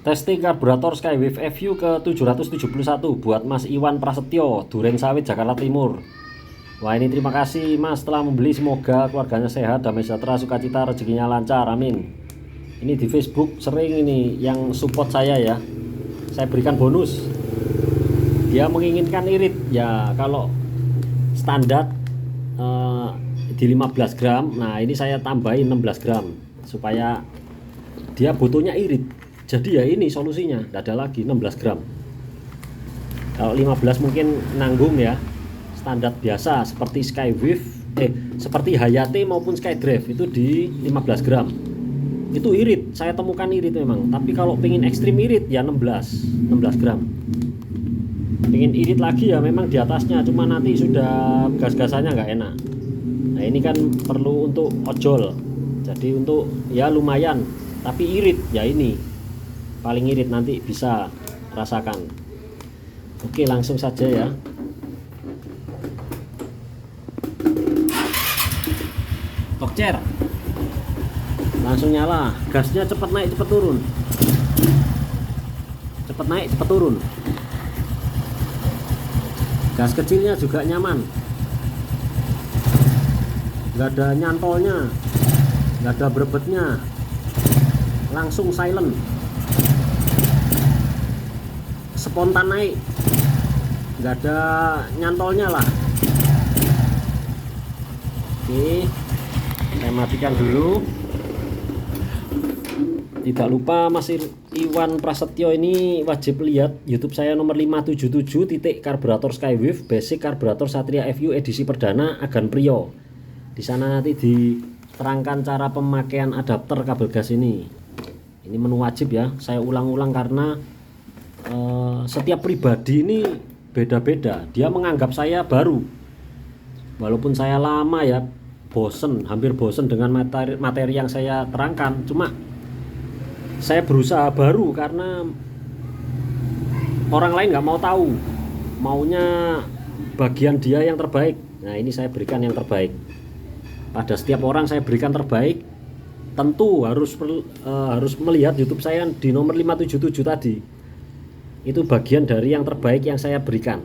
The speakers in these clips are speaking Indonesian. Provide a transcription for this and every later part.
Testing karburator Skywave FU ke 771 buat Mas Iwan Prasetyo, Duren Sawit, Jakarta Timur. Wah, ini terima kasih Mas telah membeli, semoga keluarganya sehat, damai sejahtera, sukacita, rezekinya lancar, amin. Ini di Facebook sering ini yang support saya ya, saya berikan bonus. Dia menginginkan irit ya, kalau standar di 15 gram, nah ini saya tambahin 16 gram supaya dia butuhnya irit. Jadi ya ini solusinya, tidak ada lagi 16 gram. Kalau 15 mungkin nanggung ya, standar biasa seperti Skywave, seperti Hayate maupun Skydrive itu di 15 gram. Itu irit, saya temukan irit memang. Tapi kalau pengen ekstrim irit ya 16 gram. Pengen irit lagi ya memang di atasnya, cuma nanti sudah gas-gasannya nggak enak. Nah ini kan perlu untuk ojol, jadi untuk ya lumayan, tapi irit ya ini paling irit, nanti bisa rasakan. Oke, langsung saja ya. Tokcer langsung nyala, gasnya cepat naik cepat turun, cepat naik cepat turun. Gas kecilnya juga nyaman, nggak ada nyantolnya, nggak ada berebetnya, langsung silent, spontan naik, nggak ada nyantolnya lah. Oke, saya matikan dulu. Tidak lupa Mas Iwan Prasetyo ini wajib lihat YouTube saya nomor 577 titik karburator Skywave basic karburator Satria FU edisi perdana Agan Prio. Di sana nanti diterangkan cara pemakaian adapter kabel gas ini. Ini menu wajib ya, saya ulang-ulang karena setiap pribadi ini beda-beda. Dia menganggap saya baru, walaupun saya lama ya, hampir bosen dengan materi yang saya terangkan. Cuma saya berusaha baru karena orang lain nggak mau tahu, maunya bagian dia yang terbaik. Nah ini saya berikan yang terbaik. Pada setiap orang saya berikan terbaik. Tentu harus melihat YouTube saya di nomor 577 tadi. Itu bagian dari yang terbaik yang saya berikan.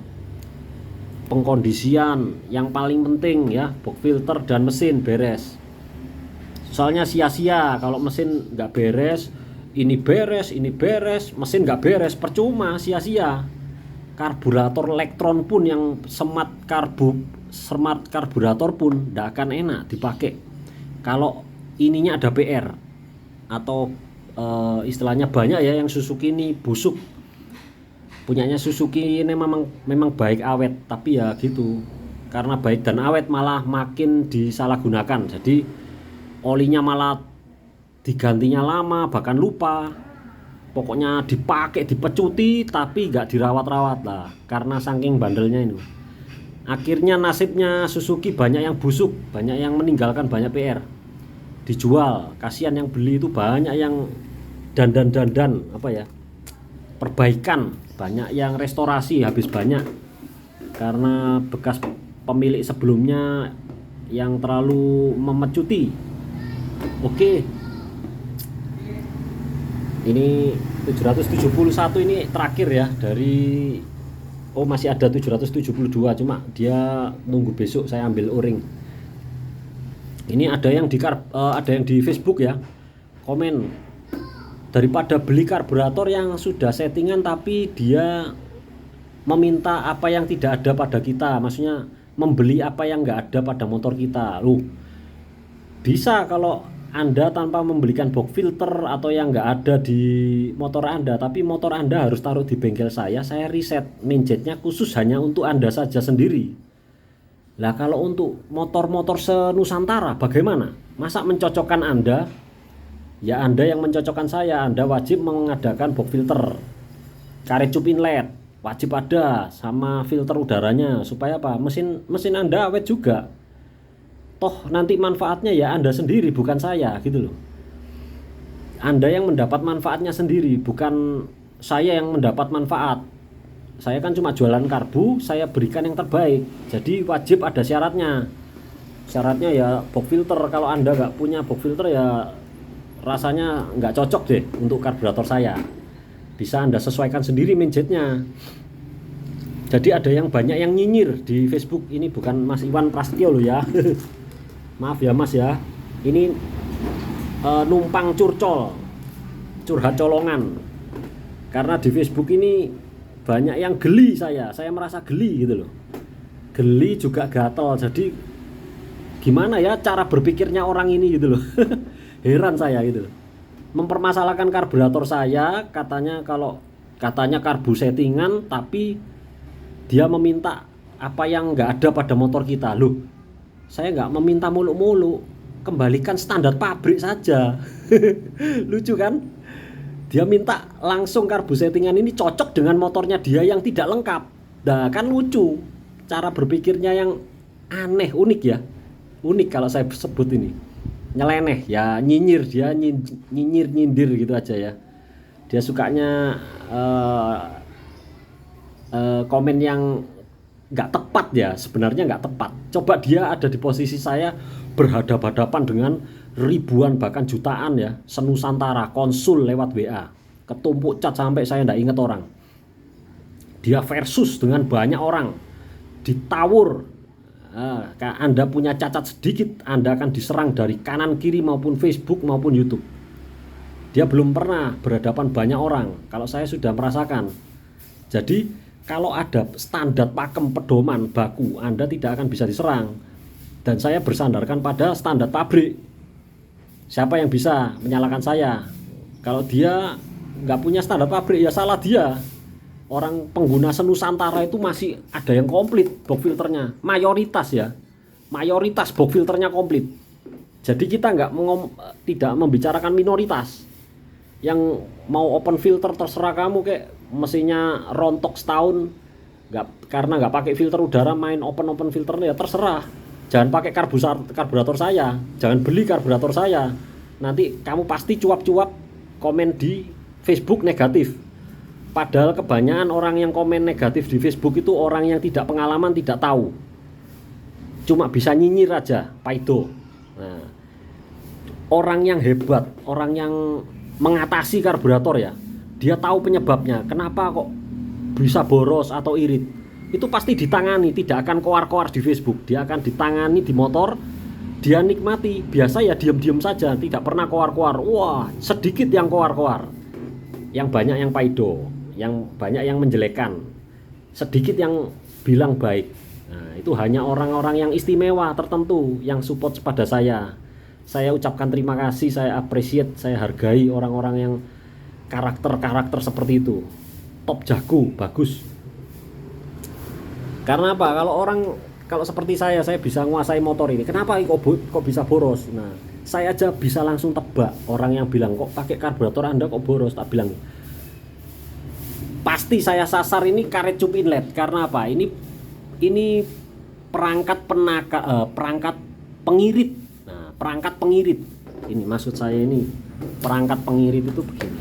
Pengkondisian yang paling penting ya, box filter dan mesin beres. Soalnya sia-sia kalau mesin nggak beres, ini beres, mesin nggak beres, percuma, sia-sia. Karburator elektron pun yang smart karburator pun nggak akan enak dipakai kalau ininya ada PR atau istilahnya banyak ya yang Suzuki ini busuk. Punyanya Suzuki ini memang baik awet, tapi ya gitu, karena baik dan awet malah makin disalahgunakan. Jadi olinya malah digantinya lama, bahkan lupa. Pokoknya dipakai, dipecuti, tapi nggak dirawat-rawat lah, karena saking bandelnya ini. Akhirnya nasibnya Suzuki banyak yang busuk, banyak yang meninggalkan banyak PR. Dijual, kasihan yang beli itu banyak yang dandan apa ya, perbaikan, banyak yang restorasi habis banyak karena bekas pemilik sebelumnya yang terlalu memecuti. Oke, ini 771 ini terakhir ya dari masih ada 772, cuma dia nunggu besok saya ambil o-ring. Ini ada yang di Facebook ya komen, daripada beli karburator yang sudah settingan tapi dia meminta apa yang tidak ada pada kita, maksudnya membeli apa yang nggak ada pada motor kita. Bisa kalau Anda tanpa membelikan box filter atau yang nggak ada di motor Anda, tapi motor Anda harus taruh di bengkel saya reset minjetnya khusus hanya untuk Anda saja sendiri. Lah kalau untuk motor-motor senusantara bagaimana? Masa mencocokkan Anda? Ya Anda yang mencocokkan saya, Anda wajib mengadakan box filter, karet cup inlet wajib ada, sama filter udaranya, supaya apa? Mesin Anda awet juga. Toh nanti manfaatnya ya Anda sendiri, bukan saya gitu loh. Anda yang mendapat manfaatnya sendiri, bukan saya yang mendapat manfaat. Saya kan cuma jualan karbu, saya berikan yang terbaik. Jadi wajib ada syaratnya. Syaratnya ya box filter. Kalau Anda nggak punya box filter ya rasanya nggak cocok deh untuk karburator saya. Bisa Anda sesuaikan sendiri minjetnya. Jadi ada yang banyak yang nyinyir di Facebook. Ini bukan Mas Iwan Prasetyo loh ya. Maaf ya Mas ya. Ini numpang curcol, curhat colongan. Karena di Facebook ini banyak yang geli saya merasa geli gitu loh. Geli juga gatel. Jadi gimana ya cara berpikirnya orang ini gitu loh. Heran saya gitu loh. Mempermasalahkan karburator saya, katanya karbu settingan, tapi dia meminta apa yang nggak ada pada motor kita. Loh, saya nggak meminta muluk-muluk, kembalikan standar pabrik saja. Lucu kan? Dia minta langsung karbu settingan ini cocok dengan motornya dia yang tidak lengkap. Nah kan lucu, cara berpikirnya yang aneh, unik ya. Unik kalau saya sebut ini. Nyeleneh ya, nyinyir, dia nyindir gitu aja ya. Dia sukanya komen yang nggak tepat ya, sebenarnya nggak tepat. Coba dia ada di posisi saya, berhadapan-hadapan dengan ribuan bahkan jutaan ya, senusantara konsul lewat WA, ketumpuk cat sampai saya nggak inget orang. Dia versus dengan banyak orang, ditawur. Anda punya cacat sedikit, Anda akan diserang dari kanan kiri maupun Facebook maupun YouTube. Dia belum pernah berhadapan banyak orang, kalau saya sudah merasakan. Jadi kalau ada standar pakem pedoman baku, Anda tidak akan bisa diserang. Dan saya bersandarkan pada standar pabrik. Siapa yang bisa menyalahkan saya? Kalau dia nggak punya standar pabrik ya salah dia. Orang pengguna senusantara itu masih ada yang komplit box filternya, mayoritas ya, mayoritas box filternya komplit. Jadi kita tidak membicarakan minoritas. Yang mau open filter terserah kamu, kayak mesinnya rontok setahun, karena nggak pakai filter udara main open filternya ya terserah. Jangan pakai karburator saya, jangan beli karburator saya. Nanti kamu pasti cuap-cuap komen di Facebook negatif. Padahal kebanyakan orang yang komen negatif di Facebook itu orang yang tidak pengalaman, tidak tahu. Cuma bisa nyinyir aja, paido. Nah, orang yang hebat, orang yang mengatasi karburator ya, dia tahu penyebabnya. Kenapa kok bisa boros atau irit? Itu pasti ditangani, tidak akan koar-koar di Facebook. Dia akan ditangani di motor, dia nikmati. Biasa ya diam-diam saja, tidak pernah koar-koar. Wah, sedikit yang koar-koar. Yang banyak yang paido, yang banyak yang menjelekkan, sedikit yang bilang baik. Nah, itu hanya orang-orang yang istimewa tertentu yang support pada saya. Saya ucapkan terima kasih, saya appreciate, saya hargai orang-orang yang karakter-karakter seperti itu. Top jago, bagus. Karena apa? Kalau seperti saya bisa menguasai motor ini. Kenapa kok bisa boros? Nah, saya aja bisa langsung tebak. Orang yang bilang kok pakai karburator Anda kok boros, tak bilang. Pasti saya sasar ini karet cup inlet. Karena apa? Ini perangkat perangkat pengirit. Nah, perangkat pengirit. Ini maksud saya ini perangkat pengirit itu begini.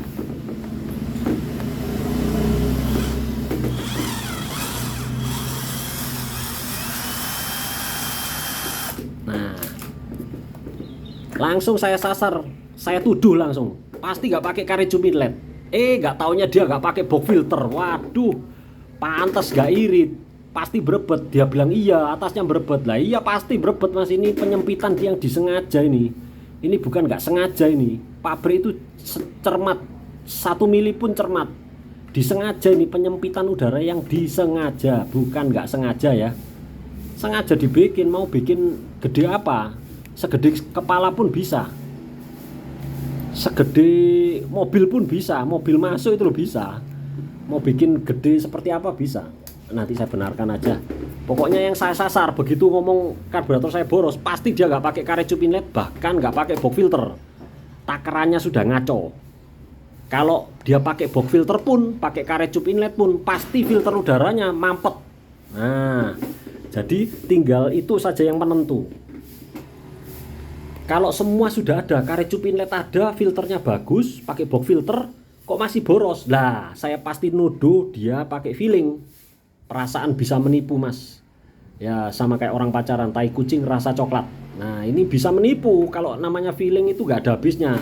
Nah, langsung saya sasar, saya tuduh langsung. Pasti nggak pakai karet cup inlet. Nggak taunya dia nggak pakai box filter. Waduh, pantas nggak irit. Pasti berebet. Dia bilang iya, atasnya berebet. Lah iya pasti berebet mas, ini penyempitan yang disengaja ini. Ini bukan nggak sengaja ini. Pabrik itu cermat, 1 mili pun cermat. Disengaja ini penyempitan udara yang disengaja, bukan nggak sengaja ya. Sengaja dibikin, mau bikin gede apa? Segede kepala pun bisa. Segede mobil pun bisa, mobil masuk itu loh bisa. Mau bikin gede seperti apa bisa. Nanti saya benarkan aja. Pokoknya yang saya sasar begitu ngomong karburator saya boros, pasti dia nggak pakai karet cup inlet, bahkan nggak pakai box filter. Takarannya sudah ngaco. Kalau dia pakai box filter pun, pakai karet cup inlet pun, pasti filter udaranya mampet. Nah, jadi tinggal itu saja yang menentu. Kalau semua sudah ada, karet cup inlet ada, filternya bagus, pakai box filter, kok masih boros? Lah, saya pasti nuduh dia pakai feeling. Perasaan bisa menipu mas. Ya sama kayak orang pacaran, tai kucing rasa coklat. Nah ini bisa menipu. Kalau namanya feeling itu gak ada habisnya.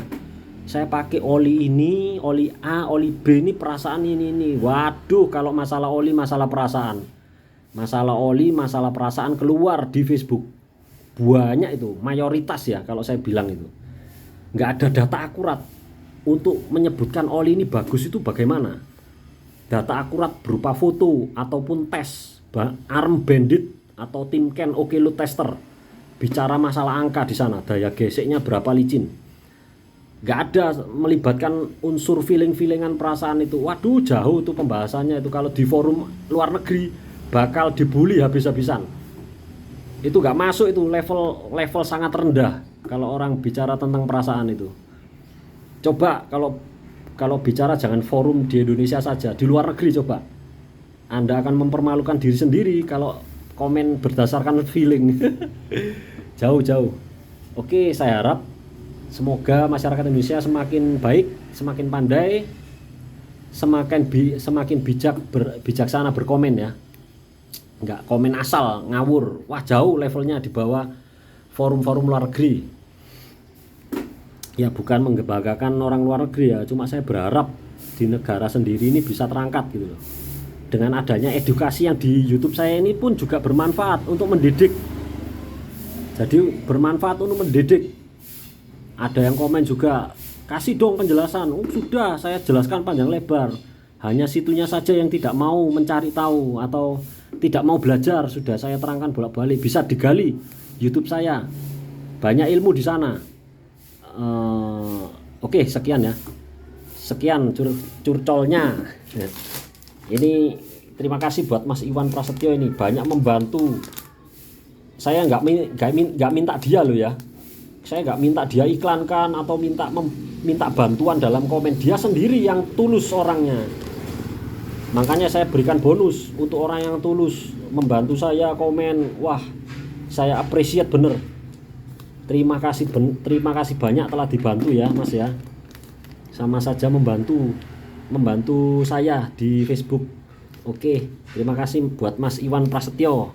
saya pakai oli ini, oli A, oli B, ini perasaan ini. Waduh, kalau masalah oli, masalah perasaan. Masalah oli, masalah perasaan keluar di Facebook. Banyak itu, mayoritas ya kalau saya bilang itu. Nggak ada data akurat untuk menyebutkan oli ini bagus itu bagaimana. Data akurat berupa foto ataupun tes, arm bandit atau Timken Oke Load Tester. Bicara masalah angka di sana, daya geseknya berapa licin. Nggak ada melibatkan unsur feeling-feelingan perasaan itu. Waduh, jauh tuh pembahasannya itu. Kalau di forum luar negeri bakal dibully habis-habisan. Itu nggak masuk, itu level sangat rendah kalau orang bicara tentang perasaan itu. Coba kalau bicara jangan forum di Indonesia saja, di luar negeri coba. Anda akan mempermalukan diri sendiri kalau komen berdasarkan feeling. Jauh. Oke, saya harap semoga masyarakat Indonesia semakin baik, semakin pandai, semakin bijaksana berkomen ya. Enggak komen asal ngawur. Wah, jauh levelnya di bawah forum-forum luar negeri. Ya bukan menggebagakan orang luar negeri ya, cuma saya berharap di negara sendiri ini bisa terangkat gitu loh. Dengan adanya edukasi yang di YouTube saya ini pun juga bermanfaat untuk mendidik. Jadi bermanfaat untuk mendidik. Ada yang komen juga, kasih dong penjelasan. Oh, sudah saya jelaskan panjang lebar. Hanya situnya saja yang tidak mau mencari tahu atau tidak mau belajar, sudah saya terangkan bolak-balik. Bisa digali YouTube saya. Banyak ilmu di sana. Oke, sekian ya. Sekian curcolnya. Ini terima kasih buat Mas Iwan Prasetyo, ini banyak membantu. Saya nggak minta dia loh ya. Saya nggak minta dia iklankan atau minta bantuan dalam komen. Dia sendiri yang tulus orangnya. Makanya saya berikan bonus untuk orang yang tulus membantu saya komen. Wah, saya appreciate bener. Terima kasih banyak telah dibantu ya Mas ya. Sama saja membantu saya di Facebook. Oke, terima kasih buat Mas Iwan Prasetyo.